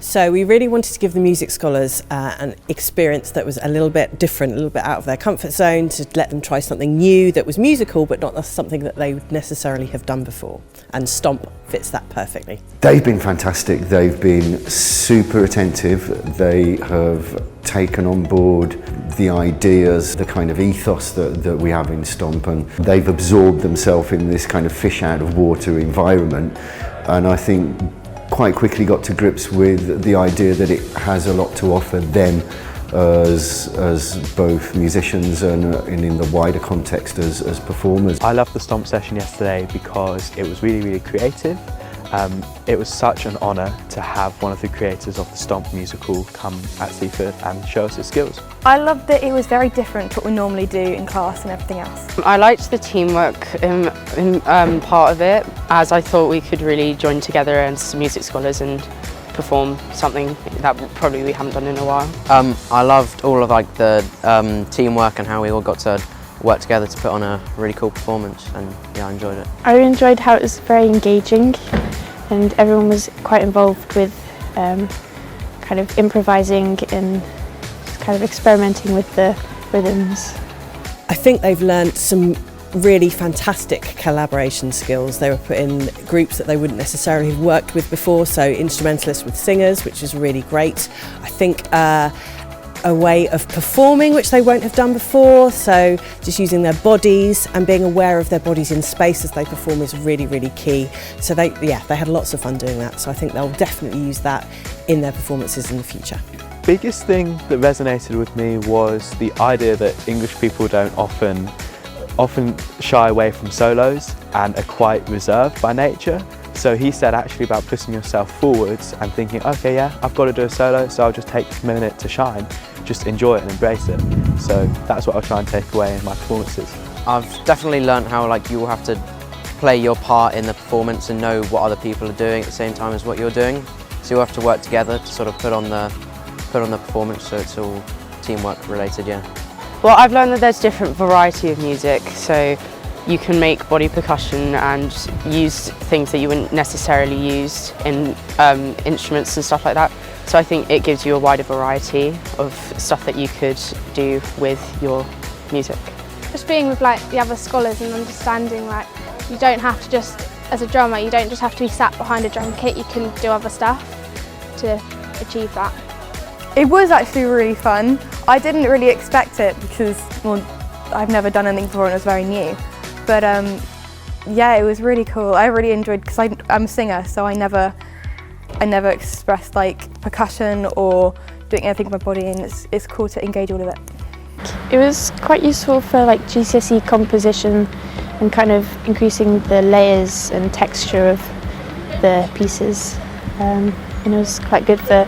So we really wanted to give the music scholars an experience that was a little bit different, a little bit out of their comfort zone, to let them try something new that was musical but not something that they would necessarily have done before. And STOMP fits that perfectly. They've been fantastic. They've been super attentive. They have taken on board the ideas, the kind of ethos that we have in STOMP, and they've absorbed themselves in this kind of fish out of water environment, and I think quite quickly got to grips with the idea that it has a lot to offer them as both musicians and in the wider context as performers. I loved the STOMP session yesterday because it was really creative. It was such an honour to have one of the creators of the STOMP musical come at Seaford and show us his skills. I loved that it was very different to what we normally do in class and everything else. I liked the teamwork part of it, as I thought we could really join together as music scholars and perform something that probably we haven't done in a while. I loved all of the teamwork and how we all got to work together to put on a really cool performance, and yeah, I enjoyed it. I enjoyed how it was very engaging and everyone was quite involved with kind of improvising and kind of experimenting with the rhythms. I think they've learnt some really fantastic collaboration skills. They were put in groups that they wouldn't necessarily have worked with before, so instrumentalists with singers, which is really great. I think a way of performing which they won't have done before, so just using their bodies and being aware of their bodies in space as they perform is really key. So they had lots of fun doing that, so I think they'll definitely use that in their performances in the future. Biggest thing that resonated with me was the idea that English people don't often shy away from solos and are quite reserved by nature. So he said actually about putting yourself forwards and thinking, okay, yeah, I've got to do a solo, so I'll just take a minute to shine. Just enjoy it and embrace it. So that's what I'll try and take away in my performances. I've definitely learnt how you will have to play your part in the performance and know what other people are doing at the same time as what you're doing. So you'll have to work together to sort of put on the performance, so it's all teamwork related, yeah. Well, I've learned that there's different variety of music, so you can make body percussion and use things that you wouldn't necessarily use in instruments and stuff like that. So I think it gives you a wider variety of stuff that you could do with your music. Just being with the other scholars and understanding you don't have to just, as a drummer, you don't just have to be sat behind a drum kit, you can do other stuff to achieve that. It was actually really fun. I didn't really expect it because, well, I've never done anything before and it was very new. But yeah, it was really cool. I really enjoyed, because I'm a singer, so I never expressed percussion or doing anything with my body, and it's cool to engage all of it. It was quite useful for GCSE composition and kind of increasing the layers and texture of the pieces. And it was quite good for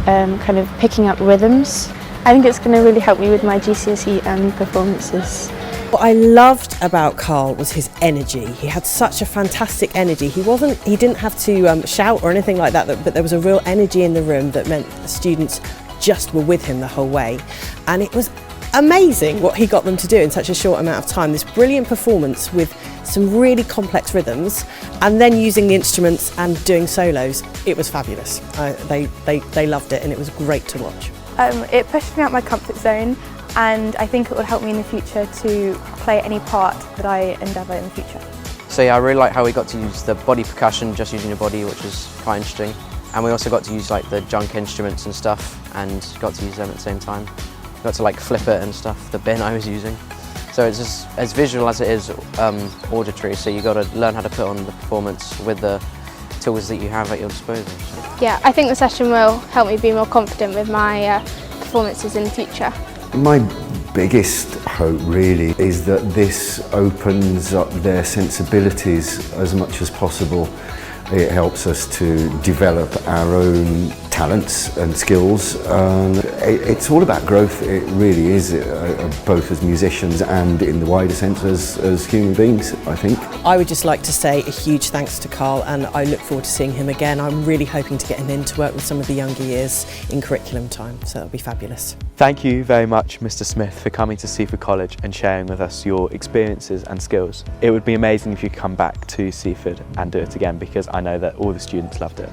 kind of picking up rhythms. I think it's going to really help me with my GCSE and performances. What I loved about Carl was his energy. He had such a fantastic energy. He didn't have to shout or anything like that, but there was a real energy in the room that meant the students just were with him the whole way. And it was amazing what he got them to do in such a short amount of time. This brilliant performance with some really complex rhythms, and then using the instruments and doing solos. It was fabulous. They loved it, and it was great to watch. It pushed me out my comfort zone, and I think it will help me in the future to play any part that I endeavour in the future. So yeah, I really like how we got to use the body percussion, just using your body, which was quite interesting. And we also got to use the junk instruments and stuff, and got to use them at the same time. Got to flip it and stuff, the bin I was using. So it's just as visual as it is auditory, so you got to learn how to put on the performance with the tools that you have at your disposal. So. Yeah, I think the session will help me be more confident with my performances in the future. My biggest hope really is that this opens up their sensibilities as much as possible. It helps us to develop our own talents and skills, and it's all about growth. It really is, both as musicians and in the wider sense as human beings, I think. I would just like to say a huge thanks to Carl, and I look forward to seeing him again. I'm really hoping to get him in to work with some of the younger years in curriculum time, so that'll be fabulous. Thank you very much, Mr. Smith, for coming to Seaford College and sharing with us your experiences and skills. It would be amazing if you could come back to Seaford and do it again, because I know that all the students loved it.